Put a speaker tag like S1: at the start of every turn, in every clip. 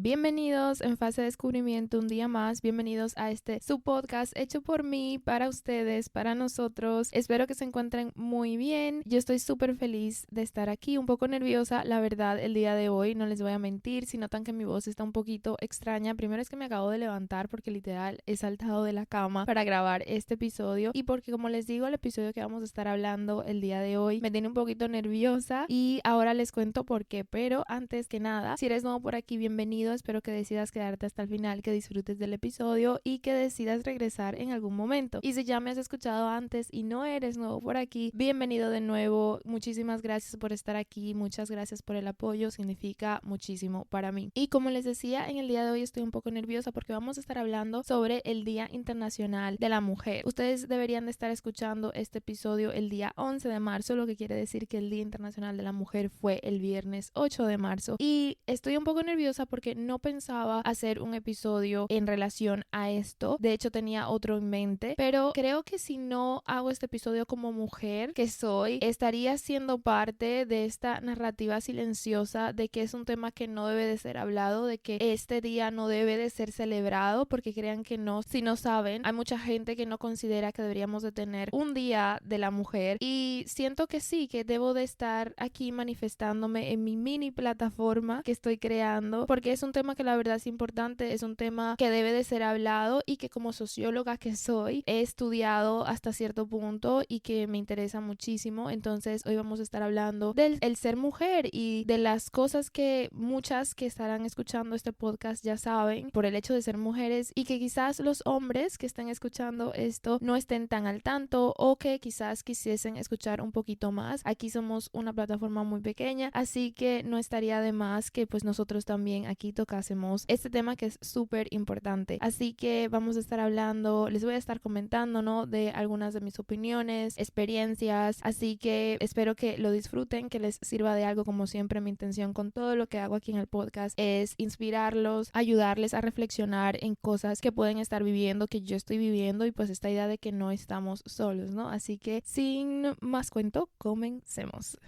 S1: Bienvenidos en fase de descubrimiento un día más, bienvenidos a su podcast hecho por mí, para ustedes, para nosotros. Espero que se encuentren muy bien. Yo estoy súper feliz de estar aquí, un poco nerviosa, la verdad, el día de hoy, no les voy a mentir, si notan que mi voz está un poquito extraña. Primero es que me acabo de levantar porque literal he saltado de la cama para grabar este episodio y porque, como les digo, el episodio que vamos a estar hablando el día de hoy me tiene un poquito nerviosa y ahora les cuento por qué. Pero antes que nada, si eres nuevo por aquí, bienvenido. Espero que decidas quedarte hasta el final, que disfrutes del episodio y que decidas regresar en algún momento. Y si ya me has escuchado antes y no eres nuevo por aquí, bienvenido de nuevo. Muchísimas gracias por estar aquí, muchas gracias por el apoyo, significa muchísimo para mí. Y como les decía, en el día de hoy estoy un poco nerviosa porque vamos a estar hablando sobre el Día Internacional de la Mujer. Ustedes deberían de estar escuchando este episodio el día 11 de marzo, lo que quiere decir que el Día Internacional de la Mujer fue el viernes 8 de marzo. Y estoy un poco nerviosa porque no pensaba hacer un episodio en relación a esto. De hecho, tenía otro en mente, pero creo que si no hago este episodio como mujer que soy, estaría siendo parte de esta narrativa silenciosa de que es un tema que no debe de ser hablado, de que este día no debe de ser celebrado, porque crean que no. Si no saben, hay mucha gente que no considera que deberíamos de tener un día de la mujer y siento que sí, que debo de estar aquí manifestándome en mi mini plataforma que estoy creando, porque es un tema que la verdad es importante, es un tema que debe de ser hablado y que como socióloga que soy he estudiado hasta cierto punto y que me interesa muchísimo. Entonces hoy vamos a estar hablando del el ser mujer y de las cosas que muchas que estarán escuchando este podcast ya saben por el hecho de ser mujeres y que quizás los hombres que estén escuchando esto no estén tan al tanto o que quizás quisiesen escuchar un poquito más. Aquí somos una plataforma muy pequeña, así que no estaría de más que pues nosotros también aquí tocásemos este tema que es súper importante. Así que vamos a estar hablando, les voy a estar comentando, ¿no?, de algunas de mis opiniones, experiencias, así que espero que lo disfruten, que les sirva de algo. Como siempre, mi intención con todo lo que hago aquí en el podcast es inspirarlos, ayudarles a reflexionar en cosas que pueden estar viviendo, que yo estoy viviendo, y pues esta idea de que no estamos solos, ¿no? Así que sin más cuento, comencemos.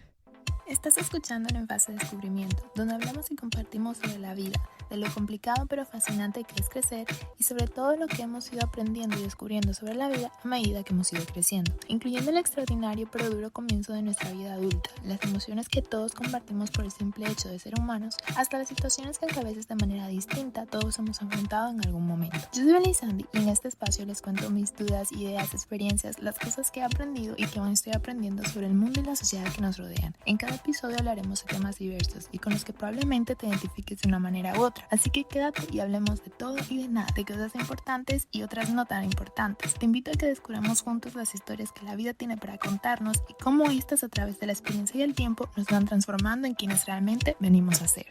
S2: Estás escuchando En Fase de Descubrimiento, donde hablamos y compartimos sobre la vida, de lo complicado pero fascinante que es crecer y sobre todo lo que hemos ido aprendiendo y descubriendo sobre la vida a medida que hemos ido creciendo, incluyendo el extraordinario pero duro comienzo de nuestra vida adulta, las emociones que todos compartimos por el simple hecho de ser humanos, hasta las situaciones que a veces de manera distinta todos hemos enfrentado en algún momento. Yo soy Belisandi y en este espacio les cuento mis dudas, ideas, experiencias, las cosas que he aprendido y que aún estoy aprendiendo sobre el mundo y la sociedad que nos rodean. En cada episodio hablaremos de temas diversos y con los que probablemente te identifiques de una manera u otra. Así que quédate y hablemos de todo y de nada, de cosas importantes y otras no tan importantes. Te invito a que descubramos juntos las historias que la vida tiene para contarnos y cómo estas, a través de la experiencia y el tiempo, nos van transformando en quienes realmente venimos a ser.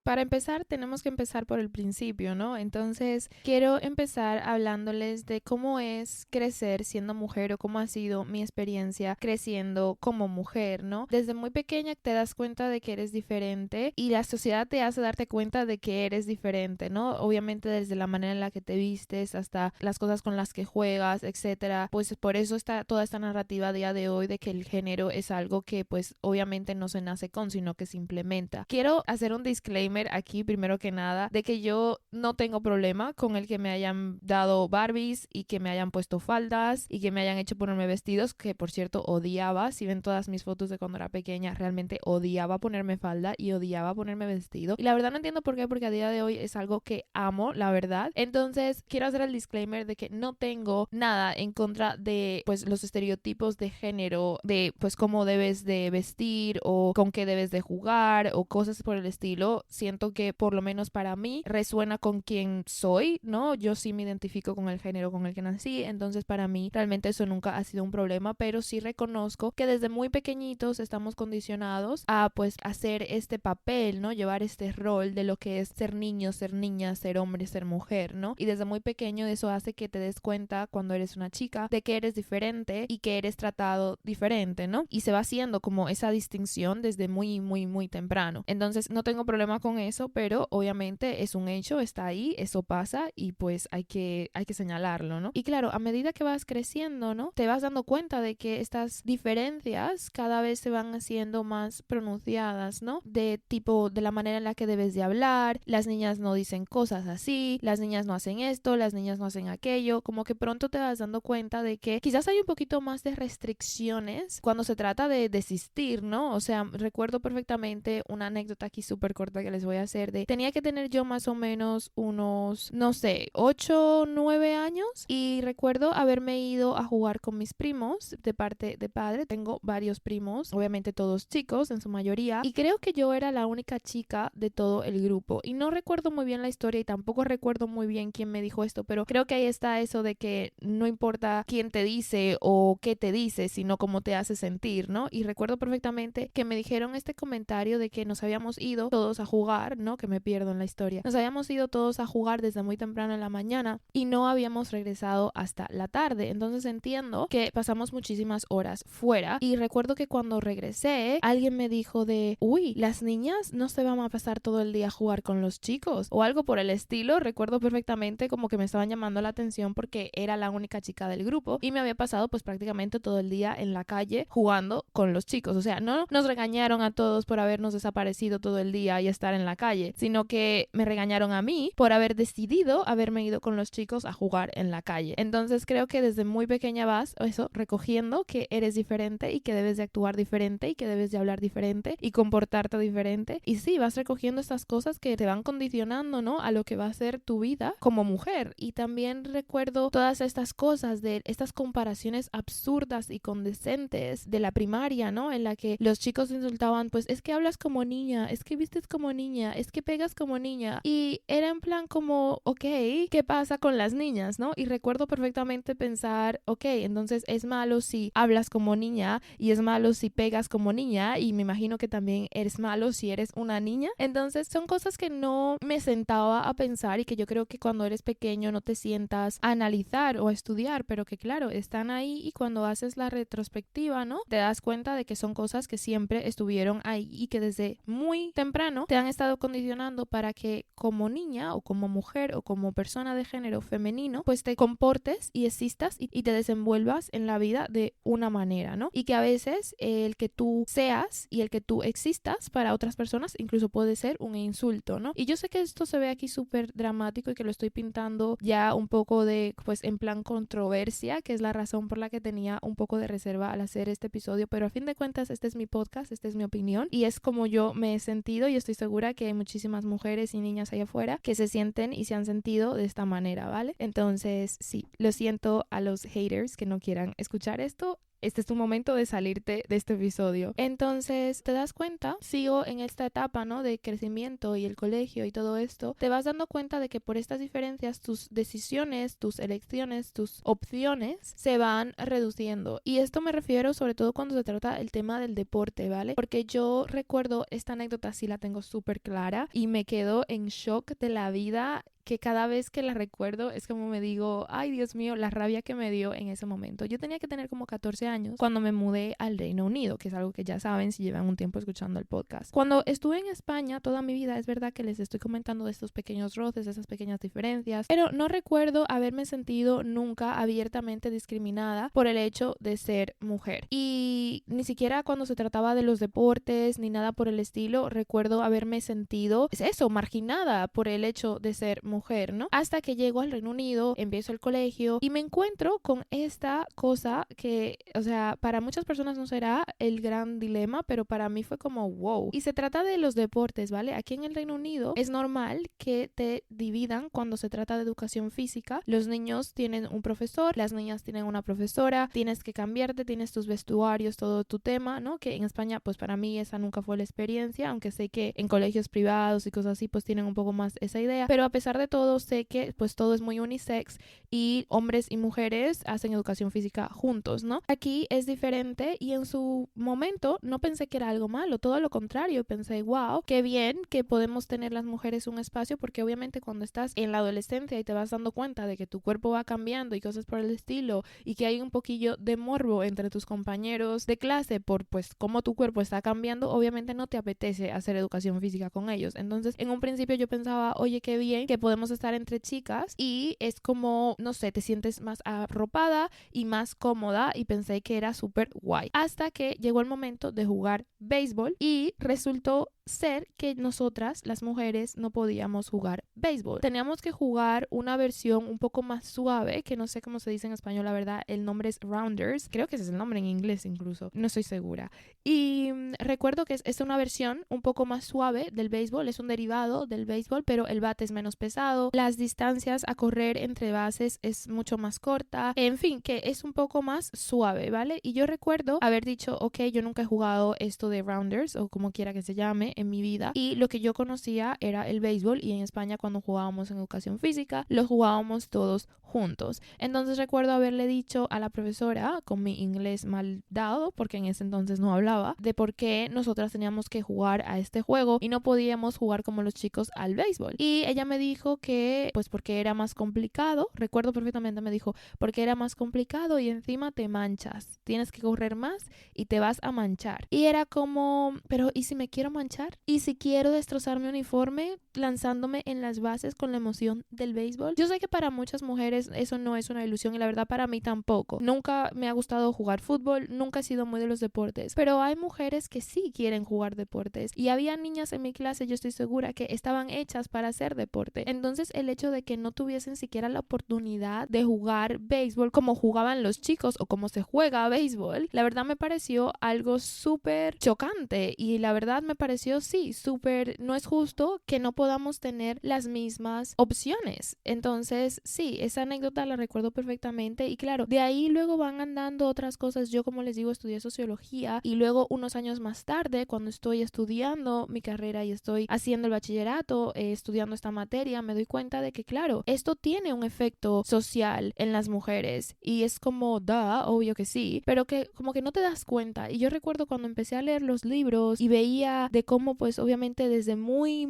S1: Para empezar, tenemos que empezar por el principio, ¿no? Entonces, quiero empezar hablándoles de cómo es crecer siendo mujer o cómo ha sido mi experiencia creciendo como mujer, ¿no? Desde muy pequeña te das cuenta de que eres diferente y la sociedad te hace darte cuenta de que eres diferente, ¿no? Obviamente desde la manera en la que te vistes hasta las cosas con las que juegas, etcétera. Pues por eso está toda esta narrativa a día de hoy de que el género es algo que pues obviamente no se nace con, sino que se implementa. Quiero hacer un disclaimer aquí primero que nada de que yo no tengo problema con el que me hayan dado Barbies y que me hayan puesto faldas y que me hayan hecho ponerme vestidos, que por cierto odiaba. Si ven todas mis fotos de cuando era pequeña, realmente odiaba ponerme falda y odiaba ponerme vestido, y la verdad no entiendo por qué, porque a día de hoy es algo que amo, la verdad. Entonces quiero hacer el disclaimer de que no tengo nada en contra de pues los estereotipos de género, de pues cómo debes de vestir o con qué debes de jugar o cosas por el estilo. Siento que por lo menos para mí resuena con quien soy, ¿no? Yo sí me identifico con el género con el que nací, entonces para mí realmente eso nunca ha sido un problema, pero sí reconozco que desde muy pequeñitos estamos condicionados a pues hacer este papel, ¿no? Llevar este rol de lo que es ser niño, ser niña, ser hombre, ser mujer, ¿no? Y desde muy pequeño eso hace que te des cuenta cuando eres una chica de que eres diferente y que eres tratado diferente, ¿no? Y se va haciendo como esa distinción desde muy, muy, muy temprano. Entonces no tengo problema con con eso, pero obviamente es un hecho, está ahí, eso pasa y pues hay que señalarlo, ¿no? Y claro, a medida que vas creciendo, ¿no? Te vas dando cuenta de que estas diferencias cada vez se van haciendo más pronunciadas, ¿no? De tipo, de la manera en la que debes de hablar, las niñas no dicen cosas así, las niñas no hacen esto, las niñas no hacen aquello, como que pronto te vas dando cuenta de que quizás hay un poquito más de restricciones cuando se trata de desistir, ¿no? O sea, recuerdo perfectamente una anécdota aquí súper corta que les voy a hacer de, tenía que tener yo más o menos unos, no sé, 8, 9 años y recuerdo haberme ido a jugar con mis primos de parte de padre. Tengo varios primos, obviamente todos chicos en su mayoría, y creo que yo era la única chica de todo el grupo y no recuerdo muy bien la historia y tampoco recuerdo muy bien quién me dijo esto, pero creo que ahí está eso de que no importa quién te dice o qué te dice, sino cómo te hace sentir, ¿no? Y recuerdo perfectamente que me dijeron este comentario de que nos habíamos ido todos a jugar, ¿no? Que me pierdo en la historia. Nos habíamos ido todos a jugar desde muy temprano en la mañana y no habíamos regresado hasta la tarde. Entonces entiendo que pasamos muchísimas horas fuera y recuerdo que cuando regresé alguien me dijo de, uy, las niñas no se van a pasar todo el día a jugar con los chicos o algo por el estilo. Recuerdo perfectamente como que me estaban llamando la atención porque era la única chica del grupo y me había pasado pues prácticamente todo el día en la calle jugando con los chicos. O sea, no nos regañaron a todos por habernos desaparecido todo el día y estar en la calle, sino que me regañaron a mí por haber decidido haberme ido con los chicos a jugar en la calle. Entonces creo que desde muy pequeña vas eso, recogiendo que eres diferente y que debes de actuar diferente y que debes de hablar diferente y comportarte diferente. Y sí, vas recogiendo estas cosas que te van condicionando, ¿no? A lo que va a ser tu vida como mujer. Y también recuerdo todas estas cosas de estas comparaciones absurdas y condescentes de la primaria, ¿no? En la que los chicos insultaban, pues es que hablas como niña, es que vistes como niña, es que pegas como niña. Y era en plan como, ok, ¿qué pasa con las niñas, no? Y recuerdo perfectamente pensar, ok, entonces es malo si hablas como niña y es malo si pegas como niña y me imagino que también eres malo si eres una niña. Entonces son cosas que no me sentaba a pensar y que yo creo que cuando eres pequeño no te sientas a analizar o a estudiar, pero que claro, están ahí y cuando haces la retrospectiva, ¿no? Te das cuenta de que son cosas que siempre estuvieron ahí y que desde muy temprano te han estado condicionando para que como niña o como mujer o como persona de género femenino, pues te comportes y existas y te desenvuelvas en la vida de una manera, ¿no? Y que a veces el que tú seas y el que tú existas para otras personas incluso puede ser un insulto, ¿no? Y yo sé que esto se ve aquí súper dramático y que lo estoy pintando ya un poco de, pues en plan controversia, que es la razón por la que tenía un poco de reserva al hacer este episodio, pero a fin de cuentas este es mi podcast, esta es mi opinión y es como yo me he sentido y estoy segura que hay muchísimas mujeres y niñas allá afuera que se sienten y se han sentido de esta manera, ¿vale? Entonces sí, lo siento a los haters que no quieran escuchar esto. Este es tu momento de salirte de este episodio. Entonces, te das cuenta, sigo en esta etapa, ¿no? De crecimiento y el colegio y todo esto. Te vas dando cuenta de que por estas diferencias tus decisiones, tus elecciones, tus opciones se van reduciendo. Y esto me refiero sobre todo cuando se trata el tema del deporte, ¿vale? Porque yo recuerdo esta anécdota, sí la tengo súper clara y me quedo en shock de la vida, que cada vez que la recuerdo es como me digo, ay Dios mío, la rabia que me dio en ese momento. Yo tenía que tener como 14 años cuando me mudé al Reino Unido, que es algo que ya saben si llevan un tiempo escuchando el podcast. Cuando estuve en España toda mi vida, es verdad que les estoy comentando de estos pequeños roces, de esas pequeñas diferencias, pero no recuerdo haberme sentido nunca abiertamente discriminada por el hecho de ser mujer. Y ni siquiera cuando se trataba de los deportes ni nada por el estilo, recuerdo haberme sentido, es eso, marginada por el hecho de ser mujer, ¿no? Hasta que llego al Reino Unido, empiezo el colegio y me encuentro con esta cosa que, o sea, para muchas personas no será el gran dilema, pero para mí fue como wow. Y se trata de los deportes, ¿vale? Aquí en el Reino Unido es normal que te dividan cuando se trata de educación física. Los niños tienen un profesor, las niñas tienen una profesora, tienes que cambiarte, tienes tus vestuarios, todo tu tema, ¿no? Que en España, pues para mí esa nunca fue la experiencia, aunque sé que en colegios privados y cosas así, pues tienen un poco más esa idea, pero a pesar de todo sé que pues todo es muy unisex y hombres y mujeres hacen educación física juntos, ¿no? Aquí es diferente y en su momento no pensé que era algo malo, todo lo contrario, pensé, wow, qué bien que podemos tener las mujeres un espacio, porque obviamente cuando estás en la adolescencia y te vas dando cuenta de que tu cuerpo va cambiando y cosas por el estilo y que hay un poquillo de morbo entre tus compañeros de clase por pues cómo tu cuerpo está cambiando, obviamente no te apetece hacer educación física con ellos. Entonces en un principio yo pensaba, oye, qué bien que podemos estar entre chicas y es como, no sé, te sientes más arropada y más cómoda y pensé que era súper guay. Hasta que llegó el momento de jugar béisbol y resultó ser que nosotras, las mujeres, no podíamos jugar béisbol. Teníamos que jugar una versión un poco más suave, que no sé cómo se dice en español, la verdad, el nombre es rounders, creo que ese es el nombre en inglés incluso, no estoy segura. Y recuerdo que es una versión un poco más suave del béisbol, es un derivado del béisbol, pero el bate es menos pesado, las distancias a correr entre bases es mucho más corta, en fin, que es un poco más suave, ¿vale? Y yo recuerdo haber dicho, ok, yo nunca he jugado esto de rounders o como quiera que se llame en mi vida, y lo que yo conocía era el béisbol, y en España cuando jugábamos en educación física lo jugábamos todos juntos. Entonces recuerdo haberle dicho a la profesora, con mi inglés mal dado porque en ese entonces no hablaba, de por qué nosotras teníamos que jugar a este juego y no podíamos jugar como los chicos al béisbol, y ella me dijo que pues porque era más complicado. Recuerdo perfectamente, me dijo, porque era más complicado y encima te manchas, tienes que correr más y te vas a manchar. Y era como, pero ¿y si me quiero manchar? ¿Y si quiero destrozar mi uniforme lanzándome en las bases con la emoción del béisbol? Yo sé que para muchas mujeres eso no es una ilusión, y la verdad para mí tampoco. Nunca me ha gustado jugar fútbol, nunca he sido muy de los deportes, pero hay mujeres que sí quieren jugar deportes, y había niñas en mi clase, yo estoy segura, que estaban hechas para hacer deporte. Entonces el hecho de que no tuviesen siquiera la oportunidad de jugar béisbol como jugaban los chicos o como se juega a béisbol, la verdad me pareció algo súper chocante, y la verdad me pareció, sí, súper, no es justo que no podamos tener las mismas opciones. Entonces sí, esa anécdota la recuerdo perfectamente, y claro, de ahí luego van andando otras cosas. Yo, como les digo, estudié sociología, y luego unos años más tarde, cuando estoy estudiando mi carrera y estoy haciendo el bachillerato, estudiando esta materia, me doy cuenta de que claro, esto tiene un efecto social en las mujeres, y es como, obvio que sí, pero que como que no te das cuenta. Y yo recuerdo cuando empecé a leer los libros y veía de cómo pues obviamente desde muy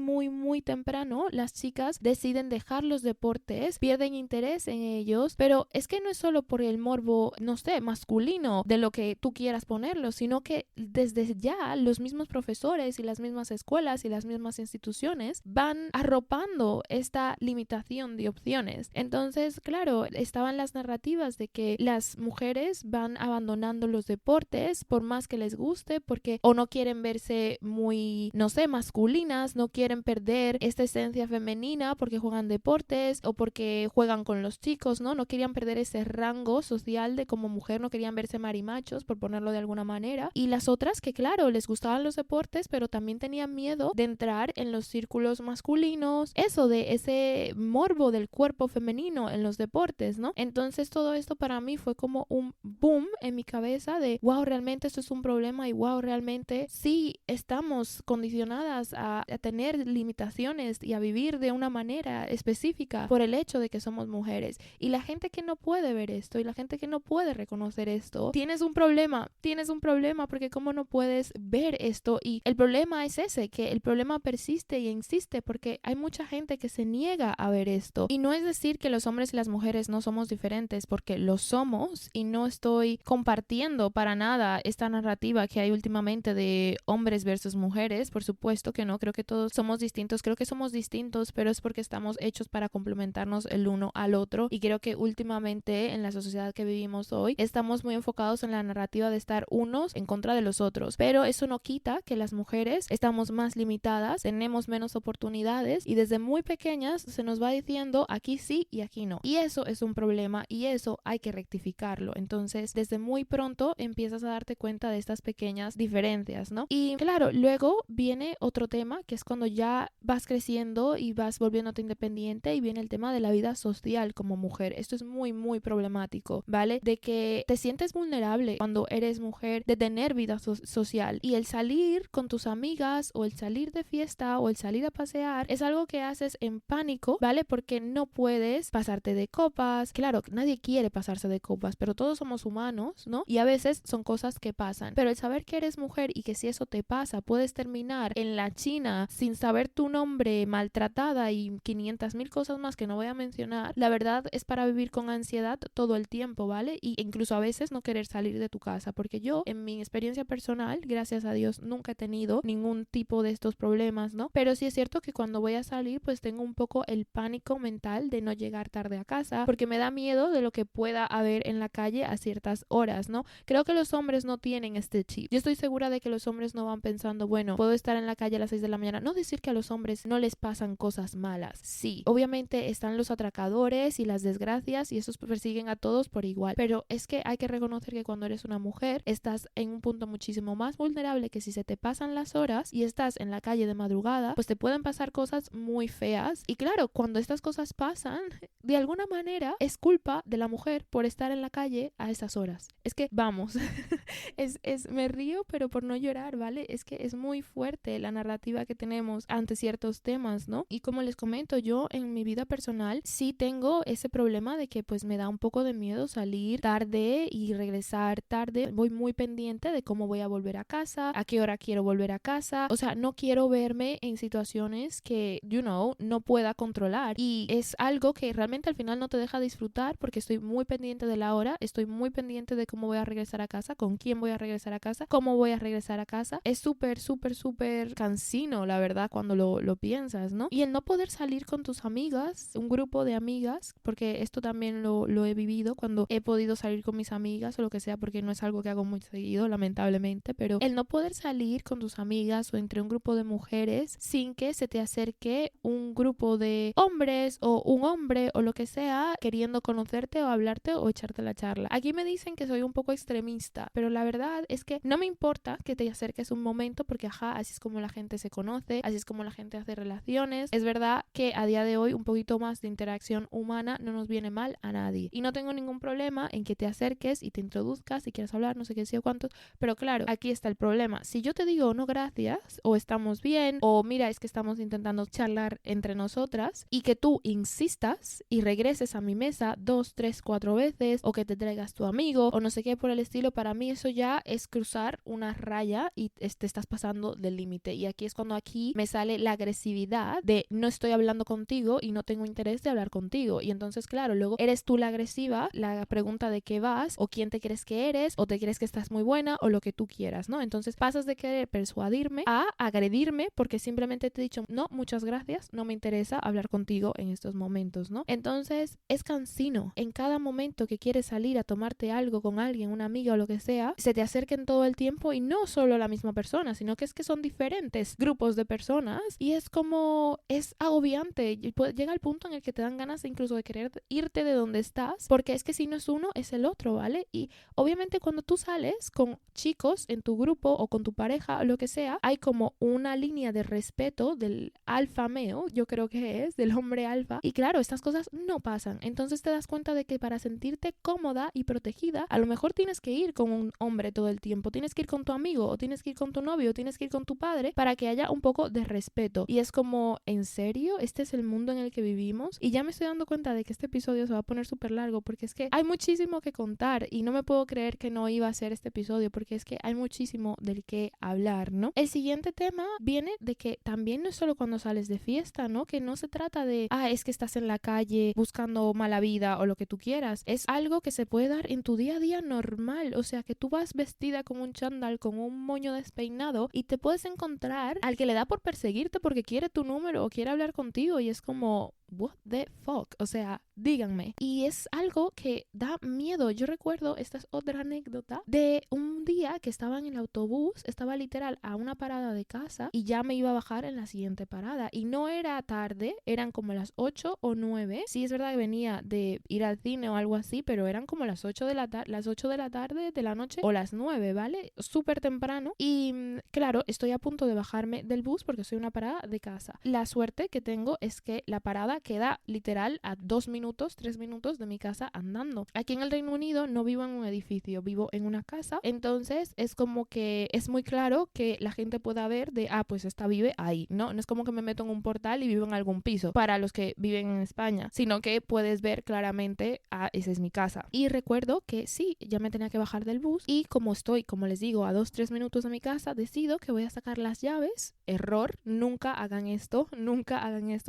S1: temprano las chicas deciden dejar los deportes, pierden interés en ellos, pero es que no es solo por el morbo, no sé, masculino de lo que tú quieras ponerlo, sino que desde ya los mismos profesores y las mismas escuelas y las mismas instituciones van arropando esta limitación de opciones. Entonces, claro, estaban las narrativas de que las mujeres van abandonando los deportes por más que les guste, porque o no quieren verse muy, no sé, masculinas, no quieren perder esta esencia femenina porque juegan deportes o porque juegan con los chicos, ¿no? No querían perder ese rango social de como mujer, no querían verse marimachos, por ponerlo de alguna manera. Y las otras que, claro, les gustaban los deportes, pero también tenían miedo de entrar en los círculos masculinos, eso de ese morbo del cuerpo femenino en los deportes, ¿no? Entonces todo esto para mí fue como un boom en mi cabeza de, wow, realmente esto es un problema, y wow, realmente sí estamos condicionadas a tener limitaciones y a vivir de una manera específica por el hecho de que somos mujeres. Y la gente que no puede ver esto y la gente que no puede reconocer esto, tienes un problema, porque cómo no puedes ver esto. Y el problema es ese, que el problema persiste y insiste porque hay mucha gente que se niega a ver esto. Y no es decir que los hombres y las mujeres no somos diferentes, porque lo somos, y no estoy compartiendo para nada esta narrativa que hay últimamente de hombres versus mujeres. Por supuesto que no, creo que todos somos distintos, creo que somos distintos, pero es porque estamos hechos para complementarnos el uno al otro, y creo que últimamente en la sociedad que vivimos hoy estamos muy enfocados en la narrativa de estar unos en contra de los otros, pero eso no quita que las mujeres estamos más limitadas, tenemos menos oportunidades, y desde muy pequeñas se nos va diciendo aquí sí y aquí no, y eso es un problema, y eso hay que rectificarlo. Entonces desde muy pronto empiezas a darte cuenta de estas pequeñas diferencias, ¿no? Y claro, luego viene otro tema, que es cuando ya vas creciendo y vas volviéndote independiente, y viene el tema de la vida social como mujer. Esto es muy problemático, ¿vale? De que te sientes vulnerable cuando eres mujer, de tener vida social, y el salir con tus amigas o el salir de fiesta o el salir a pasear es algo que haces en en pánico, ¿vale? Porque no puedes pasarte de copas. Claro, nadie quiere pasarse de copas, pero todos somos humanos, ¿no? Y a veces son cosas que pasan. Pero el saber que eres mujer y que si eso te pasa, puedes terminar en la China sin saber tu nombre, maltratada y 500,000 cosas más que no voy a mencionar, la verdad es para vivir con ansiedad todo el tiempo, ¿vale? Y incluso a veces no querer salir de tu casa, porque yo, en mi experiencia personal, gracias a Dios, nunca he tenido ningún tipo de estos problemas, ¿no? Pero sí es cierto que cuando voy a salir, pues tengo un poco el pánico mental de no llegar tarde a casa, porque me da miedo de lo que pueda haber en la calle a ciertas horas, ¿no? Creo que los hombres no tienen este chip. Yo estoy segura de que los hombres no van pensando, bueno, puedo estar en la calle a las 6 de la mañana. No decir que a los hombres no les pasan cosas malas. Sí, obviamente están los atracadores y las desgracias y esos persiguen a todos por igual. Pero es que hay que reconocer que cuando eres una mujer estás en un punto muchísimo más vulnerable, que si se te pasan las horas y estás en la calle de madrugada, pues te pueden pasar cosas muy feas. Y claro, cuando estas cosas pasan, de alguna manera es culpa de la mujer por estar en la calle a esas horas. Es que, vamos, me río, pero por no llorar, ¿vale? Es que es muy fuerte la narrativa que tenemos ante ciertos temas, ¿no? Y como les comento, yo en mi vida personal sí tengo ese problema de que pues me da un poco de miedo salir tarde y regresar tarde. Voy muy pendiente de cómo voy a volver a casa, a qué hora quiero volver a casa. O sea, no quiero verme en situaciones que, no pueda controlar. Y es algo que realmente al final no te deja disfrutar, porque estoy muy pendiente de la hora, estoy muy pendiente de cómo voy a regresar a casa, con quién voy a regresar a casa, cómo voy a regresar a casa. Es súper cansino, la verdad, cuando lo piensas, ¿no? Y el no poder salir con tus amigas, un grupo de amigas, porque esto también lo he vivido cuando he podido salir con mis amigas o lo que sea, porque no es algo que hago muy seguido, lamentablemente, pero el no poder salir con tus amigas o entre un grupo de mujeres sin que se te acerque un grupo de hombres o un hombre o lo que sea queriendo conocerte o hablarte o echarte la charla. Aquí me dicen que soy un poco extremista, pero la verdad es que no me importa que te acerques un momento, porque así es como la gente se conoce, así es como la gente hace relaciones. Es verdad que a día de hoy un poquito más de interacción humana no nos viene mal a nadie, y no tengo ningún problema en que te acerques y te introduzcas si quieres hablar, no sé qué, sí o cuántos, pero claro, aquí está el problema. Si yo te digo no gracias, o estamos bien, o mira, es que estamos intentando charlar entre nosotras, y que tú insistas y regreses a mi mesa 2, 3, 4 veces, o que te traigas tu amigo o no sé qué por el estilo, para mí eso ya es cruzar una raya y te estás pasando del límite. Y aquí es cuando aquí me sale la agresividad de no estoy hablando contigo y no tengo interés de hablar contigo. Y entonces, claro, luego eres tú la agresiva, la pregunta de qué vas, o quién te crees que eres, o te crees que estás muy buena, o lo que tú quieras, ¿no? Entonces pasas de querer persuadirme a agredirme porque simplemente te he dicho no, muchas gracias, no me interesa hablar contigo en estos momentos, ¿no? Entonces es cansino. En cada momento que quieres salir a tomarte algo con alguien, una amiga o lo que sea, se te acerquen todo el tiempo, y no solo la misma persona, sino que es que son diferentes grupos de personas, y es como, es agobiante. Llega el punto en el que te dan ganas incluso de querer irte de donde estás, porque es que si no es uno, es el otro, ¿vale? Y obviamente cuando tú sales con chicos en tu grupo o con tu pareja o lo que sea, hay como una línea de respeto del alfa meo, yo creo que es, del hombre alfa, y claro, estas cosas no pasan. Entonces te das cuenta de que para sentirte cómoda y protegida, a lo mejor tienes que ir con un hombre todo el tiempo, tienes que ir con tu amigo, o tienes que ir con tu novio, o tienes que ir con tu padre, para que haya un poco de respeto. Y es como, ¿en serio? ¿Este es el mundo en el que vivimos? Y ya me estoy dando cuenta de que este episodio se va a poner súper largo, porque es que hay muchísimo que contar, y no me puedo creer que no iba a ser este episodio, porque es que hay muchísimo del que hablar, ¿no? El siguiente tema viene de que también no es solo cuando sales de fiesta, ¿no? Que no se trata de, es que estás en la calle buscando mala vida o lo que tú quieras. Es algo que se puede dar en tu día a día normal. O sea, que tú vas vestida con un chándal, con un moño despeinado, y te puedes encontrar al que le da por perseguirte porque quiere tu número o quiere hablar contigo, y es como, what the fuck, o sea, díganme. Y es algo que da miedo. Yo recuerdo, esta es otra anécdota, de un día que estaba en el autobús, estaba literal a una parada de casa y ya me iba a bajar en la siguiente parada, y no era tarde, eran como las 8 o 9. Sí, es verdad que venía de ir al cine o algo así, pero eran como las 8 de la tarde de la noche, o las 9, ¿vale? Súper temprano. Y claro, estoy a punto de bajarme del bus porque soy una parada de casa. La suerte que tengo es que la parada queda literal a 2 minutos, 3 minutos de mi casa andando. Aquí en el Reino Unido no vivo en un edificio, vivo en una casa. Entonces Entonces es como que es muy claro que la gente pueda ver de, pues esta vive ahí, ¿no? No es como que me meto en un portal y vivo en algún piso para los que viven en España, sino que puedes ver claramente, esa es mi casa. Y recuerdo que sí, ya me tenía que bajar del bus y como estoy, como les digo, a 2-3 minutos de mi casa, decido que voy a sacar las llaves. Error, nunca hagan esto,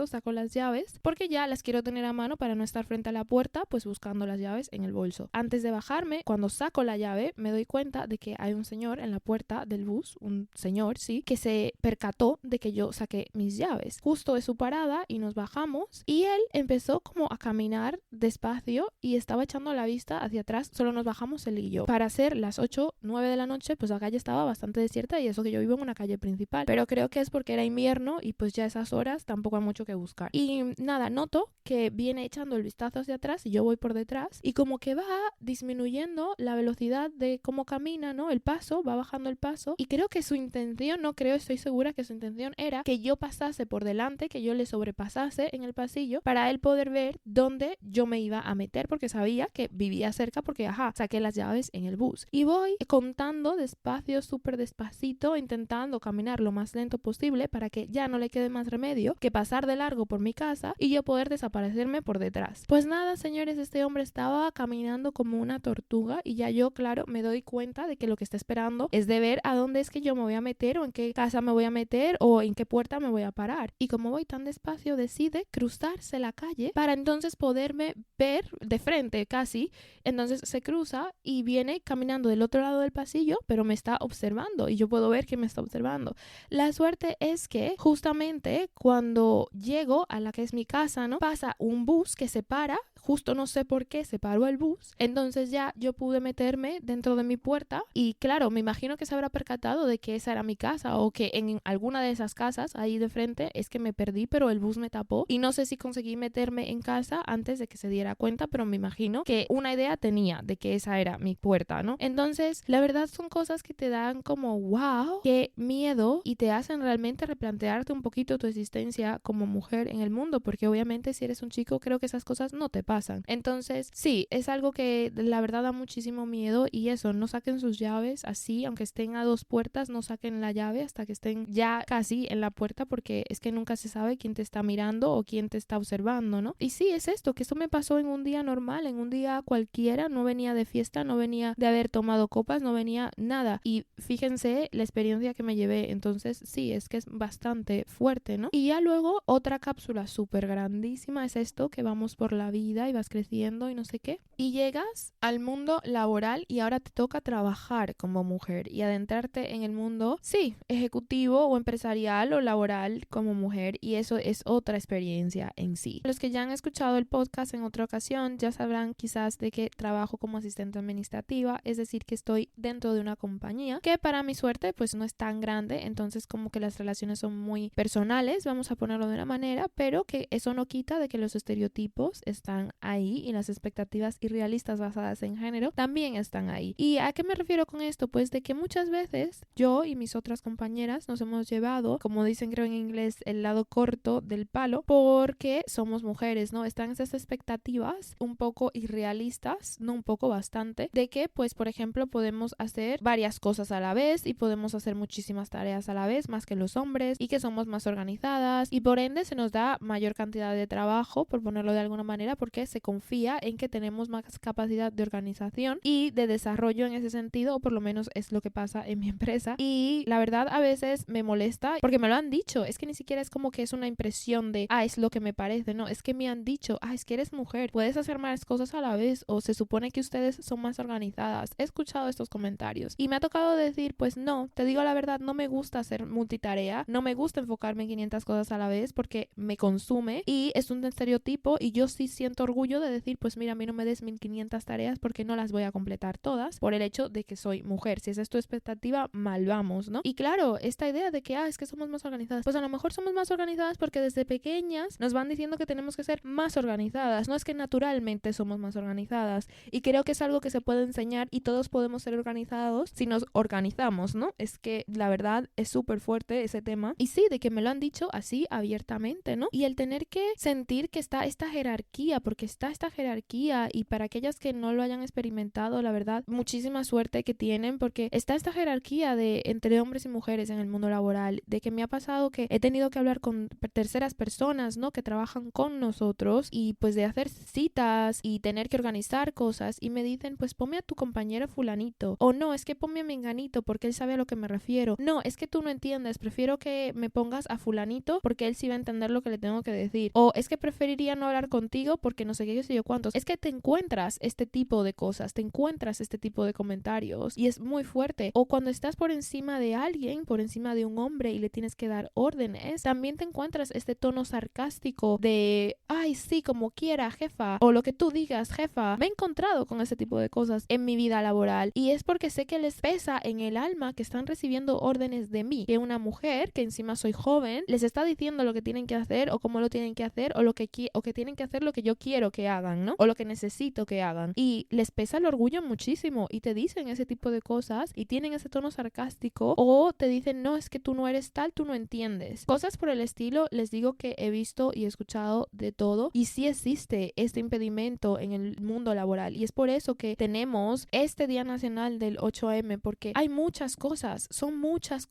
S1: saco las llaves porque ya las quiero tener a mano para no estar frente a la puerta pues buscando las llaves en el bolso. Antes de bajarme, cuando saco la llave, me doy cuenta de que hay un señor en la puerta del bus, un señor, sí, que se percató de que yo saqué mis llaves. Justo de su parada y nos bajamos y él empezó como a caminar despacio y estaba echando la vista hacia atrás. Solo nos bajamos él y yo. Para ser las 8-9 de la noche, pues la calle estaba bastante desierta y eso que yo vivo en una calle principal. Pero creo que es porque era invierno y pues ya a esas horas tampoco hay mucho que buscar. Y nada, noto que viene echando el vistazo hacia atrás y yo voy por detrás y como que va disminuyendo la velocidad de cómo camina, ¿no? El paso, va bajando el paso y creo que su intención, no creo, estoy segura que su intención era que yo pasase por delante, que yo le sobrepasase en el pasillo para él poder ver dónde yo me iba a meter porque sabía que vivía cerca porque, saqué las llaves en el bus. Y voy contando despacio, súper despacito, intentando caminar lo más lento posible para que ya no le quede más remedio que pasar de largo por mi casa y yo poder desaparecerme por detrás. Pues nada, señores, este hombre estaba caminando como una tortuga y ya yo, claro, me doy cuenta de que lo que está esperando es de ver a dónde es que yo me voy a meter o en qué casa me voy a meter o en qué puerta me voy a parar. Y como voy tan despacio, decide cruzarse la calle para entonces poderme ver de frente casi. Entonces se cruza y viene caminando del otro lado del pasillo, pero me está observando y yo puedo ver que me está observando. La suerte es que justamente cuando llego a la que es mi casa, ¿no? Pasa un bus que se para, justo no sé por qué se paró el bus, entonces ya yo pude meterme dentro de mi puerta y claro, me imagino que se habrá percatado de que esa era mi casa o que en alguna de esas casas ahí de frente es que me perdí, pero el bus me tapó y no sé si conseguí meterme en casa antes de que se diera cuenta, pero me imagino que una idea tenía de que esa era mi puerta, ¿no? Entonces, la verdad son cosas que te dan como wow, qué miedo y te hacen realmente replantearte un poquito tu existencia como mujer en el mundo, porque obviamente si eres un chico creo que esas cosas no te pasan. Entonces, sí, es algo que la verdad da muchísimo miedo y eso, no saquen sus llaves así, aunque estén a 2 puertas, no saquen la llave hasta que estén ya casi en la puerta porque es que nunca se sabe quién te está mirando o quién te está observando, ¿no? Y sí, es esto, que esto me pasó en un día normal, en un día cualquiera, no venía de fiesta, no venía de haber tomado copas, no venía nada. Y fíjense la experiencia que me llevé, entonces sí, es que es bastante fuerte, ¿no? Y ya luego otra cápsula súper grandísima es esto, que vamos por la vida y vas creciendo y no sé qué. Y llegas al mundo laboral y ahora te toca trabajar como mujer y adentrarte en el mundo, sí, ejecutivo o empresarial o laboral como mujer y eso es otra experiencia en sí. Los que ya han escuchado el podcast en otra ocasión ya sabrán quizás de que trabajo como asistente administrativa, es decir, que estoy dentro de una compañía que para mi suerte pues no es tan grande, entonces como que las relaciones son muy personales, vamos a ponerlo de una manera, pero que eso no quita de que los estereotipos están ahí y las expectativas irrealistas basadas en género también están ahí. ¿Y a qué me refiero con esto? Pues de que muchas veces yo y mis otras compañeras nos hemos llevado, como dicen creo en inglés, el lado corto del palo porque somos mujeres, ¿no? Están esas expectativas un poco irrealistas, no un poco, bastante, de que pues por ejemplo podemos hacer varias cosas a la vez y podemos hacer muchísimas tareas a la vez más que los hombres y que somos más organizadas y por ende se nos da mayor cantidad de trabajo, por ponerlo de alguna manera, porque se confía en que tenemos más capacidad de organización y de desarrollo en ese sentido, o por lo menos es lo que pasa en mi empresa. Y la verdad a veces me molesta porque me lo han dicho, es que ni siquiera es como que es una impresión de es lo que me parece, no, es que me han dicho, es que eres mujer, puedes hacer más cosas a la vez o se supone que ustedes son más organizadas. He escuchado estos comentarios y me ha tocado decir, pues no, te digo la verdad, no me gusta hacer multitarea, no me gusta enfocarme en 500 cosas a la vez porque me consume y es un estereotipo y yo sí siento orgullo de decir, pues mira, a mí no me des 1500 tareas porque no las voy a completar todas por el hecho de que soy mujer. Si esa es tu expectativa, mal vamos, ¿no? Y claro, esta idea de que es que somos más organizadas, pues a lo mejor somos más organizadas porque desde pequeñas nos van diciendo que tenemos que ser más organizadas, no es que naturalmente somos más organizadas y creo que es algo que se puede enseñar y todos podemos ser organizados si nos organizamos, ¿no? Es que la verdad es súper fuerte ese tema y sí, de que me lo han dicho así abiertamente, ¿no? Y el tener que sentir que está esta jerarquía, porque porque está esta jerarquía, y para aquellas que no lo hayan experimentado, la verdad, muchísima suerte que tienen, porque está esta jerarquía de entre hombres y mujeres en el mundo laboral, de que me ha pasado que he tenido que hablar con terceras personas, ¿no? Que trabajan con nosotros, y pues de hacer citas y tener que organizar cosas, y me dicen, pues ponme a tu compañero fulanito, o no, es que ponme a menganito porque él sabe a lo que me refiero, no, es que tú no entiendes, prefiero que me pongas a fulanito porque él sí va a entender lo que le tengo que decir, o es que preferiría no hablar contigo porque no sé qué, yo sé yo cuántos. Es que te encuentras este tipo de cosas, te encuentras este tipo de comentarios, y es muy fuerte. O cuando estás por encima de alguien, por encima de un hombre, y le tienes que dar órdenes, también te encuentras este tono sarcástico de, ay, sí, como quiera, jefa, o lo que tú digas, jefa. Me he encontrado con ese tipo de cosas en mi vida laboral, y es porque sé que les pesa en el alma que están recibiendo órdenes de mí, que una mujer, que encima soy joven, les está diciendo lo que tienen que hacer, o cómo lo tienen que hacer, o o que tienen que hacer lo que yo quiero que hagan, ¿no? O lo que necesito que hagan. Y les pesa el orgullo muchísimo, y te dicen ese tipo de cosas, y tienen ese tono sarcástico, o te dicen, no, es que tú no eres tal, tú no entiendes. Cosas por el estilo. Les digo que he visto y he escuchado de todo, y sí existe este impedimento en el mundo laboral, y es por eso que tenemos este Día Nacional del 8M, porque hay muchas cosas, son muchos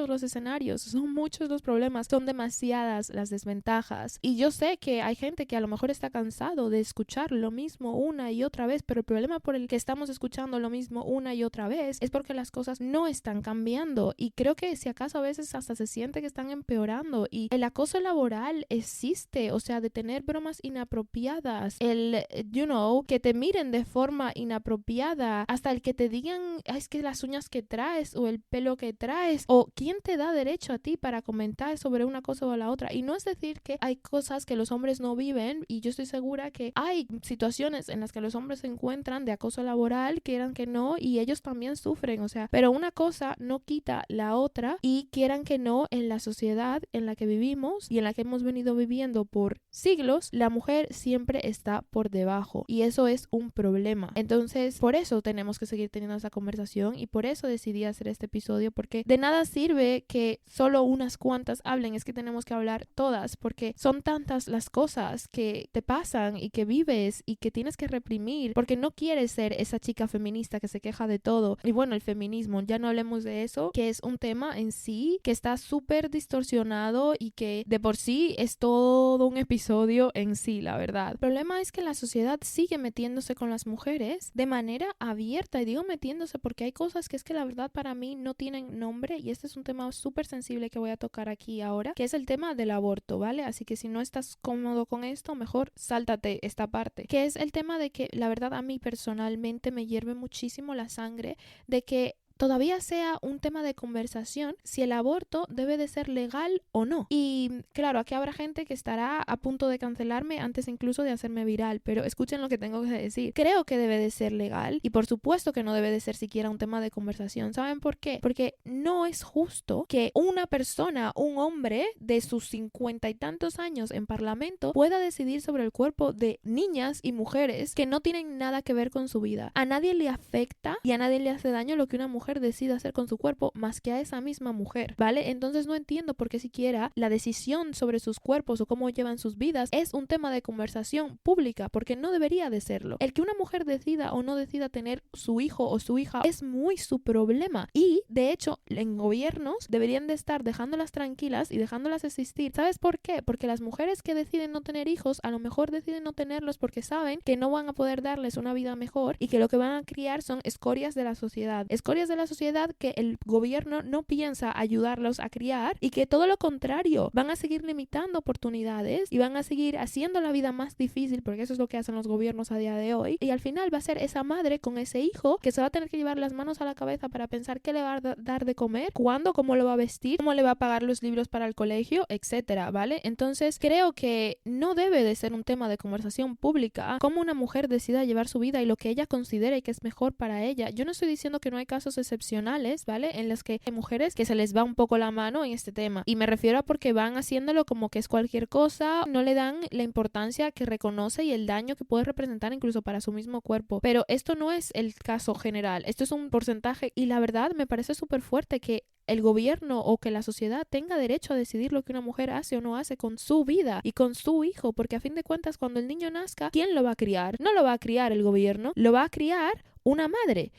S1: los escenarios, son muchos los problemas, son demasiadas las desventajas, y yo sé que hay gente que a lo mejor está cansado de escuchar lo mismo una y otra vez, pero el problema por el que estamos escuchando lo mismo una y otra vez es porque las cosas no están cambiando, y creo que si acaso a veces hasta se siente que están empeorando. Y el acoso laboral existe, o sea, de tener bromas inapropiadas, que te miren de forma inapropiada, hasta el que te digan, es que las uñas que traes, o el pelo que traes, o quién te da derecho a ti para comentar sobre una cosa o la otra. Y no es decir que hay cosas que los hombres no viven, y yo estoy segura que hay situaciones en las que los hombres se encuentran de acoso laboral, quieran que no, y ellos también sufren, o sea, pero una cosa no quita la otra, y quieran que no, en la sociedad en la que vivimos y en la que hemos venido viviendo por siglos, la mujer siempre está por debajo, y eso es un problema. Entonces, por eso tenemos que seguir teniendo esa conversación, y por eso decidí hacer este episodio, porque de nada sirve que solo unas cuantas hablen, es que tenemos que hablar todas, porque son tantas las cosas que te pasan y que vives y que tienes que reprimir, porque no quieres ser esa chica feminista que se queja de todo. Y bueno, el feminismo, ya no hablemos de eso, que es un tema en sí que está súper distorsionado, y que de por sí es todo un episodio en sí, la verdad. El problema es que la sociedad sigue metiéndose con las mujeres de manera abierta, y digo metiéndose porque hay cosas que es que la verdad para mí no tienen nombre, y este es un tema súper sensible que voy a tocar aquí ahora, que es el tema del aborto, ¿vale? Así que si no estás cómodo con esto, mejor sáltate esta parte, que es el tema de que la verdad a mí personalmente me hierve muchísimo la sangre de que todavía sea un tema de conversación si el aborto debe de ser legal o no. Y claro, aquí habrá gente que estará a punto de cancelarme antes incluso de hacerme viral, pero escuchen lo que tengo que decir. Creo que debe de ser legal, y por supuesto que no debe de ser siquiera un tema de conversación. ¿Saben por qué? Porque no es justo que una persona, un hombre de sus 50 y tantos años en parlamento, pueda decidir sobre el cuerpo de niñas y mujeres que no tienen nada que ver con su vida. A nadie le afecta y a nadie le hace daño lo que una mujer decide hacer con su cuerpo, más que a esa misma mujer, ¿vale? Entonces no entiendo por qué siquiera la decisión sobre sus cuerpos o cómo llevan sus vidas es un tema de conversación pública, porque no debería de serlo. El que una mujer decida o no decida tener su hijo o su hija es muy su problema, y de hecho en gobiernos deberían de estar dejándolas tranquilas y dejándolas existir. ¿Sabes por qué? Porque las mujeres que deciden no tener hijos a lo mejor deciden no tenerlos porque saben que no van a poder darles una vida mejor, y que lo que van a criar son escorias de la sociedad, de la sociedad que el gobierno no piensa ayudarlos a criar, y que todo lo contrario, van a seguir limitando oportunidades y van a seguir haciendo la vida más difícil, porque eso es lo que hacen los gobiernos a día de hoy, y al final va a ser esa madre con ese hijo que se va a tener que llevar las manos a la cabeza para pensar qué le va a dar de comer, cuándo, cómo lo va a vestir, cómo le va a pagar los libros para el colegio, etcétera, ¿vale? Entonces creo que no debe de ser un tema de conversación pública cómo una mujer decida llevar su vida y lo que ella considera y que es mejor para ella. Yo no estoy diciendo que no hay casos excepcionales, ¿vale? En los que hay mujeres que se les va un poco la mano en este tema. Y me refiero a porque van haciéndolo como que es cualquier cosa, no le dan la importancia que reconoce y el daño que puede representar incluso para su mismo cuerpo. Pero esto no es el caso general, esto es un porcentaje y la verdad me parece súper fuerte que el gobierno o que la sociedad tenga derecho a decidir lo que una mujer hace o no hace con su vida y con su hijo, porque a fin de cuentas cuando el niño nazca, ¿quién lo va a criar? No lo va a criar el gobierno, lo va a criar una madre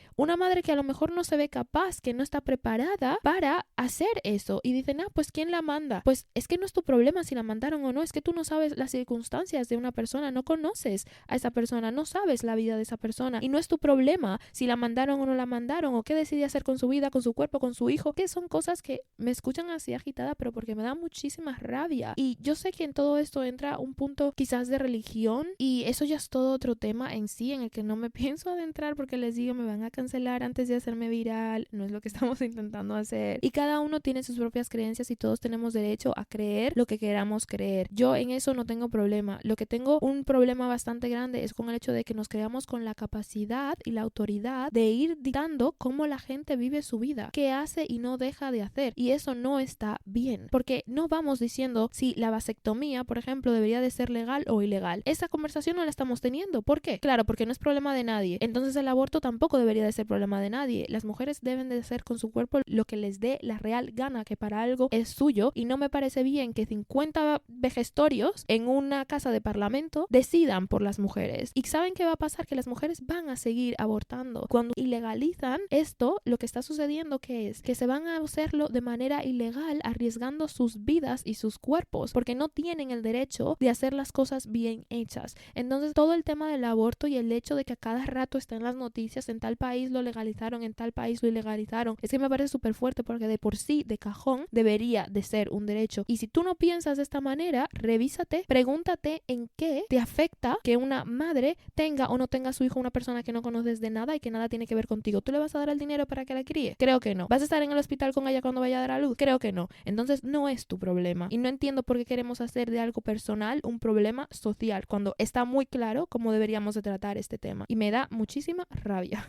S1: que a lo mejor no se ve capaz, que no está preparada para hacer eso y dicen, pues ¿quién la manda? Pues es que no es tu problema si la mandaron o no, es que tú no sabes las circunstancias de una persona, no conoces a esa persona, no sabes la vida de esa persona y no es tu problema si la mandaron o no la mandaron o qué decide hacer con su vida, con su cuerpo, con su hijo, que son cosas que me escuchan así agitada, pero porque me da muchísima rabia. Y yo sé que en todo esto entra un punto quizás de religión y eso ya es todo otro tema en sí en el que no me pienso adentrar porque les digo, me van a cancelar antes de hacerme viral, no es lo que estamos intentando hacer. Y cada uno tiene sus propias creencias y todos tenemos derecho a creer lo que queramos creer. Yo en eso no tengo problema. Lo que tengo un problema bastante grande es con el hecho de que nos creamos con la capacidad y la autoridad de ir dictando cómo la gente vive su vida, qué hace y no deja de hacer. Y eso no está bien, porque no vamos diciendo si la vasectomía, por ejemplo, debería de ser legal o ilegal. Esa conversación no la estamos teniendo. ¿Por qué? Claro, porque no es problema de nadie. Entonces el aborto tampoco debería de ser problema de nadie. Las mujeres deben de hacer con su cuerpo lo que les dé la real gana, que para algo es suyo, y no me parece bien que 50 vejestorios en una casa de parlamento decidan por las mujeres. ¿Y saben qué va a pasar? Que las mujeres van a seguir abortando. Cuando ilegalizan esto, lo que está sucediendo que es que se van a hacerlo de manera ilegal, arriesgando sus vidas y sus cuerpos, porque no tienen el derecho de hacer las cosas bien hechas. Entonces todo el tema del aborto y el hecho de que a cada rato está en las noticias, en tal país lo legalizaron, en tal país lo ilegalizaron, es que me parece súper fuerte porque de por sí, de cajón, debería de ser un derecho. Y si tú no piensas de esta manera, revísate, pregúntate en qué te afecta que una madre tenga o no tenga a su hijo una persona que no conoces de nada y que nada tiene que ver contigo. ¿Tú le vas a dar el dinero para que la críe? Creo que no. ¿Vas a estar en el hospital con ella cuando vaya a dar a luz? Creo que no. Entonces no es tu problema. Y no entiendo por qué queremos hacer de algo personal un problema social, cuando está muy claro cómo deberíamos de tratar este tema. Y me da muchísima rabia.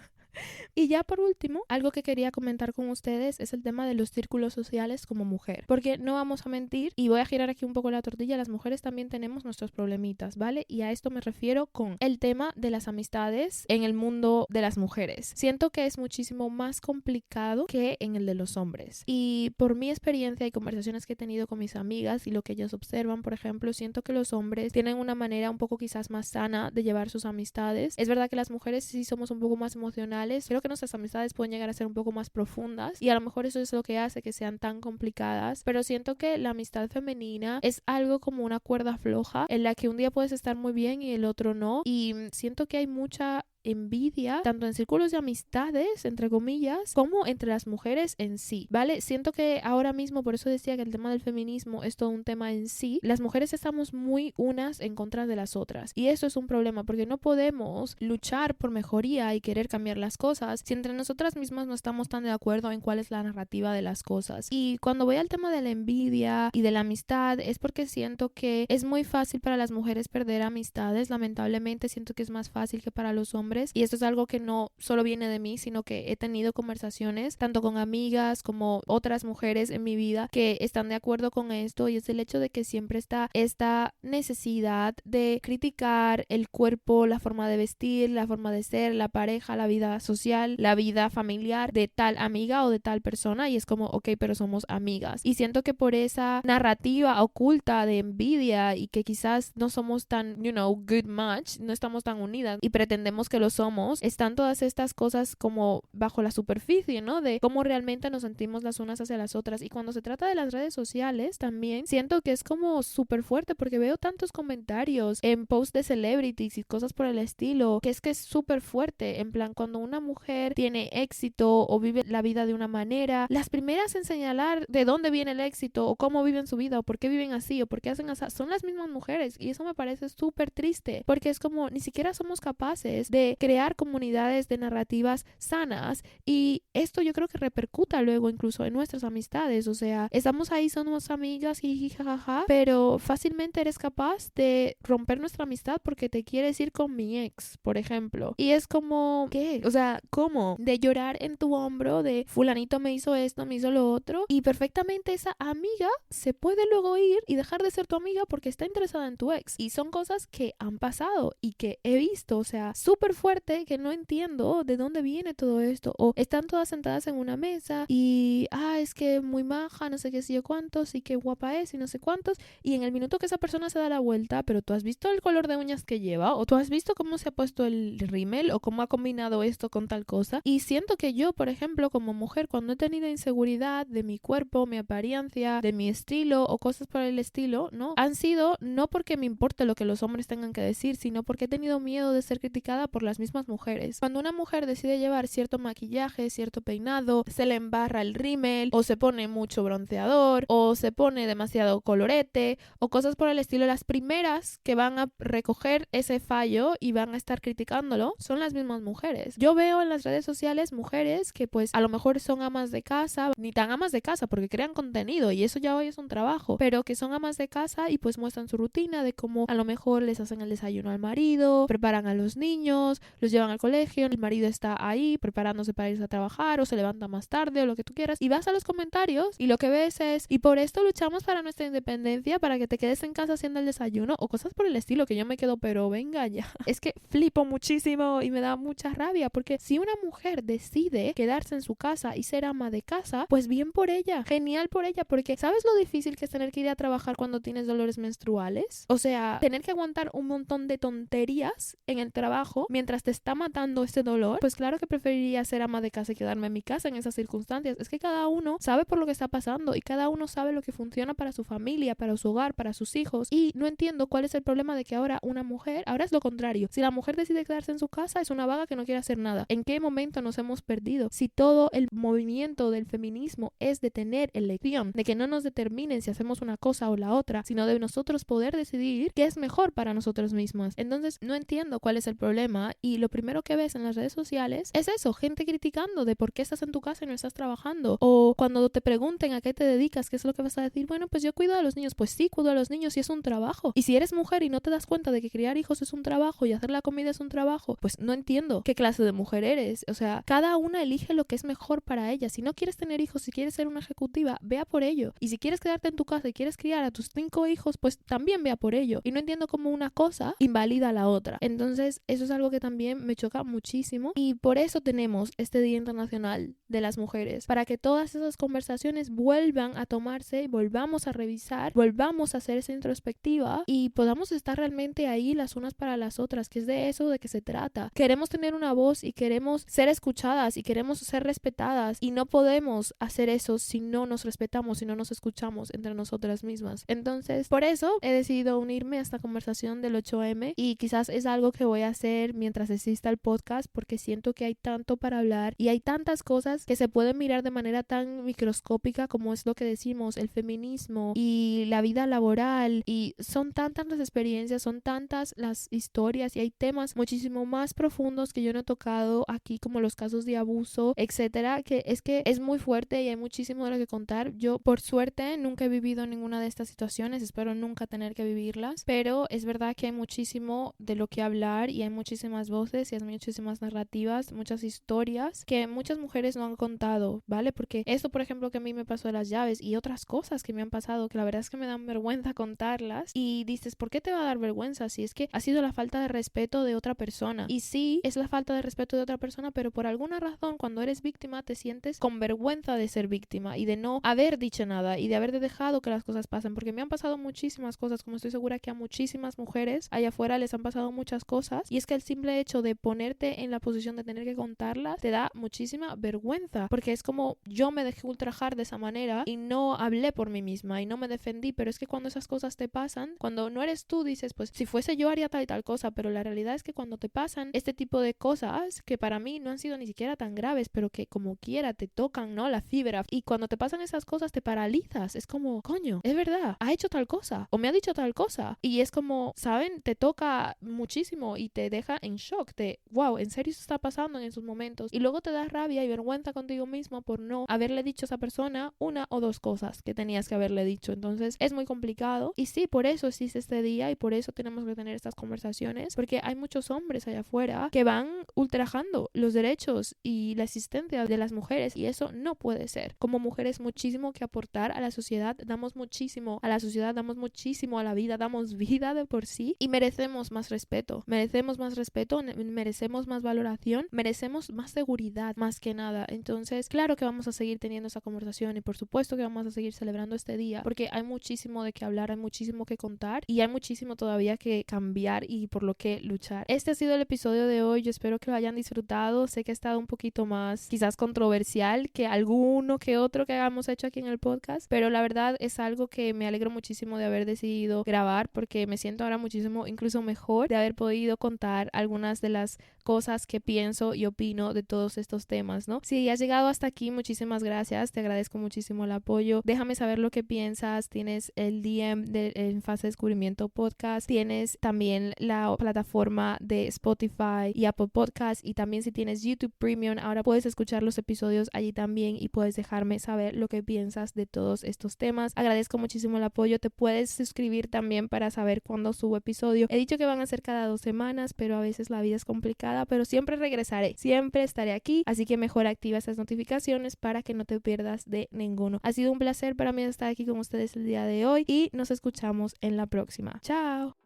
S1: Y ya por último, algo que quería comentar con ustedes es el tema de los círculos sociales como mujer, porque no vamos a mentir y voy a girar aquí un poco la tortilla, las mujeres también tenemos nuestros problemitas, ¿vale? Y a esto me refiero con el tema de las amistades en el mundo de las mujeres. Siento que es muchísimo más complicado que en el de los hombres y por mi experiencia y conversaciones que he tenido con mis amigas y lo que ellas observan, por ejemplo, siento que los hombres tienen una manera un poco quizás más sana de llevar sus amistades. Es verdad que las mujeres sí somos un poco más emocionales. Creo que nuestras amistades pueden llegar a ser un poco más profundas y a lo mejor eso es lo que hace que sean tan complicadas, pero siento que la amistad femenina es algo como una cuerda floja en la que un día puedes estar muy bien y el otro no, y siento que hay mucha envidia, tanto en círculos de amistades, entre comillas, como entre las mujeres en sí, ¿vale? Siento que ahora mismo, por eso decía que el tema del feminismo es todo un tema en sí, las mujeres estamos muy unas en contra de las otras y eso es un problema porque no podemos luchar por mejoría y querer cambiar las cosas si entre nosotras mismas no estamos tan de acuerdo en cuál es la narrativa de las cosas. Y cuando voy al tema de la envidia y de la amistad es porque siento que es muy fácil para las mujeres perder amistades, lamentablemente siento que es más fácil que para los hombres. Y esto es algo que no solo viene de mí, sino que he tenido conversaciones tanto con amigas como otras mujeres en mi vida que están de acuerdo con esto, y es el hecho de que siempre está esta necesidad de criticar el cuerpo, la forma de vestir, la forma de ser, la pareja, la vida social, la vida familiar de tal amiga o de tal persona, y es como, ok, pero somos amigas. Y siento que por esa narrativa oculta de envidia y que quizás no somos tan, good match, no estamos tan unidas y pretendemos que lo somos, están todas estas cosas como bajo la superficie, ¿no? De cómo realmente nos sentimos las unas hacia las otras. Y cuando se trata de las redes sociales también siento que es como súper fuerte porque veo tantos comentarios en posts de celebrities y cosas por el estilo que es súper fuerte, en plan cuando una mujer tiene éxito o vive la vida de una manera, las primeras en señalar de dónde viene el éxito o cómo viven su vida o por qué viven así o por qué hacen así son las mismas mujeres, y eso me parece súper triste porque es como ni siquiera somos capaces de de crear comunidades de narrativas sanas, y esto yo creo que repercuta luego incluso en nuestras amistades. O sea, estamos ahí, somos amigas, jiji, jajaja, pero fácilmente eres capaz de romper nuestra amistad porque te quieres ir con mi ex, por ejemplo. Y es como, ¿qué? O sea, ¿cómo? De llorar en tu hombro de fulanito me hizo esto, me hizo lo otro, y perfectamente esa amiga se puede luego ir y dejar de ser tu amiga porque está interesada en tu ex. Y son cosas que han pasado y que he visto, o sea, súper fuerte, que no entiendo de dónde viene todo esto. O están todas sentadas en una mesa y, es que muy maja, no sé qué, si yo cuántos, y qué guapa es, y no sé cuántos, y en el minuto que esa persona se da la vuelta, pero tú has visto el color de uñas que lleva, o tú has visto cómo se ha puesto el rímel, o cómo ha combinado esto con tal cosa. Y siento que yo, por ejemplo, como mujer, cuando he tenido inseguridad de mi cuerpo, mi apariencia, de mi estilo o cosas por el estilo, ¿no? Han sido no porque me importe lo que los hombres tengan que decir, sino porque he tenido miedo de ser criticada por las mismas mujeres. Cuando una mujer decide llevar cierto maquillaje, cierto peinado, se le embarra el rímel, o se pone mucho bronceador, o se pone demasiado colorete, o cosas por el estilo, las primeras que van a recoger ese fallo y van a estar criticándolo son las mismas mujeres. Yo veo en las redes sociales mujeres que pues a lo mejor son amas de casa, ni tan amas de casa porque crean contenido y eso ya hoy es un trabajo, pero que son amas de casa y pues muestran su rutina de cómo a lo mejor les hacen el desayuno al marido, preparan a los niños, los llevan al colegio, el marido está ahí preparándose para irse a trabajar o se levanta más tarde o lo que tú quieras, y vas a los comentarios y lo que ves es: y por esto luchamos para nuestra independencia, para que te quedes en casa haciendo el desayuno, o cosas por el estilo, que yo me quedo, pero venga ya. Es que flipo muchísimo y me da mucha rabia, porque si una mujer decide quedarse en su casa y ser ama de casa, pues bien por ella, genial por ella, porque ¿sabes lo difícil que es tener que ir a trabajar cuando tienes dolores menstruales? O sea, tener que aguantar un montón de tonterías en el trabajo mientras te está matando este dolor. Pues claro que preferiría ser ama de casa y quedarme en mi casa en esas circunstancias. Es que cada uno sabe por lo que está pasando y cada uno sabe lo que funciona para su familia, para su hogar, para sus hijos, y no entiendo cuál es el problema de que ahora una mujer, ahora es lo contrario. Si la mujer decide quedarse en su casa, es una vaga que no quiere hacer nada. ¿En qué momento nos hemos perdido? Si todo el movimiento del feminismo es de tener elección, de que no nos determinen si hacemos una cosa o la otra, sino de nosotros poder decidir qué es mejor para nosotros mismas. Entonces no entiendo cuál es el problema, y lo primero que ves en las redes sociales es eso, gente criticando de por qué estás en tu casa y no estás trabajando, o cuando te pregunten a qué te dedicas, qué es lo que vas a decir. Bueno, pues yo cuido a los niños. Pues sí, cuido a los niños y es un trabajo. Y si eres mujer y no te das cuenta de que criar hijos es un trabajo y hacer la comida es un trabajo, pues no entiendo qué clase de mujer eres. O sea, cada una elige lo que es mejor para ella. Si no quieres tener hijos, si quieres ser una ejecutiva, vea por ello. Y si quieres quedarte en tu casa y quieres criar a tus 5 hijos, pues también vea por ello. Y no entiendo cómo una cosa invalida a la otra. Entonces, eso es algo que también me choca muchísimo, y por eso tenemos este Día Internacional de las Mujeres, para que todas esas conversaciones vuelvan a tomarse y volvamos a revisar, volvamos a hacer esa introspectiva y podamos estar realmente ahí las unas para las otras, que es de eso de que se trata. Queremos tener una voz y queremos ser escuchadas y queremos ser respetadas, y no podemos hacer eso si no nos respetamos, si no nos escuchamos entre nosotras mismas. Entonces, por eso he decidido unirme a esta conversación del 8M, y quizás es algo que voy a hacer mientras exista el podcast, porque siento que hay tanto para hablar y hay tantas cosas que se pueden mirar de manera tan microscópica como es lo que decimos, el feminismo y la vida laboral, y son tantas las experiencias, son tantas las historias, y hay temas muchísimo más profundos que yo no he tocado aquí, como los casos de abuso, etcétera, que es muy fuerte y hay muchísimo de lo que contar. Yo, por suerte, nunca he vivido ninguna de estas situaciones, espero nunca tener que vivirlas, pero es verdad que hay muchísimo de lo que hablar y hay muchísimas voces y hay muchísimas narrativas, muchas historias que muchas mujeres no han contado, ¿vale? Porque esto, por ejemplo, que a mí me pasó de las llaves y otras cosas que me han pasado, que la verdad es que me dan vergüenza contarlas, y dices, ¿por qué te va a dar vergüenza? Si es que ha sido la falta de respeto de otra persona. Y sí, es la falta de respeto de otra persona, pero por alguna razón, cuando eres víctima, te sientes con vergüenza de ser víctima y de no haber dicho nada y de haber dejado que las cosas pasen, porque me han pasado muchísimas cosas, como estoy segura que a muchísimas mujeres allá afuera les han pasado muchas cosas, y es que el simple hecho de ponerte en la posición de tener que contarlas te da muchísima vergüenza, porque es como, yo me dejé ultrajar de esa manera y no hablé por mí misma y no me defendí. Pero es que cuando esas cosas te pasan, cuando no eres tú, dices, pues si fuese yo haría tal y tal cosa, pero la realidad es que cuando te pasan este tipo de cosas, que para mí no han sido ni siquiera tan graves, pero que como quiera te tocan, ¿no? La fibra, y cuando te pasan esas cosas te paralizas, es como, coño, es verdad, ha hecho tal cosa o me ha dicho tal cosa, y es como, ¿saben? Te toca muchísimo y te deja en en shock de, wow, ¿en serio eso está pasando en esos momentos? Y luego te da rabia y vergüenza contigo mismo por no haberle dicho a esa persona una o dos cosas que tenías que haberle dicho. Entonces es muy complicado y sí, por eso existe este día y por eso tenemos que tener estas conversaciones, porque hay muchos hombres allá afuera que van ultrajando los derechos y la existencia de las mujeres y eso no puede ser. Como mujeres muchísimo que aportar a la sociedad, damos muchísimo a la sociedad, damos muchísimo a la vida, damos vida de por sí y merecemos más respeto, merecemos más valoración, merecemos más seguridad más que nada. Entonces claro que vamos a seguir teniendo esa conversación y por supuesto que vamos a seguir celebrando este día porque hay muchísimo de qué hablar, hay muchísimo que contar y hay muchísimo todavía que cambiar y por lo que luchar. Este ha sido el episodio de hoy, yo espero que lo hayan disfrutado. Sé que ha estado un poquito más quizás controversial que alguno que otro que hayamos hecho aquí en el podcast, pero la verdad es algo que me alegro muchísimo de haber decidido grabar porque me siento ahora muchísimo incluso mejor de haber podido contar algunas de las cosas que pienso y opino de todos estos temas, ¿no? Si has llegado hasta aquí, muchísimas gracias, te agradezco muchísimo el apoyo, déjame saber lo que piensas, tienes el DM de En Fase de Descubrimiento Podcast, tienes también la plataforma de Spotify y Apple Podcast y también si tienes YouTube Premium, ahora puedes escuchar los episodios allí también y puedes dejarme saber lo que piensas de todos estos temas. Agradezco muchísimo el apoyo, te puedes suscribir también para saber cuándo subo episodio. He dicho que van a ser cada 2 semanas, pero a veces la vida es complicada, pero siempre regresaré, siempre estaré aquí, así que mejor activa esas notificaciones para que no te pierdas de ninguno. Ha sido un placer para mí estar aquí con ustedes el día de hoy y nos escuchamos en la próxima. ¡Chao!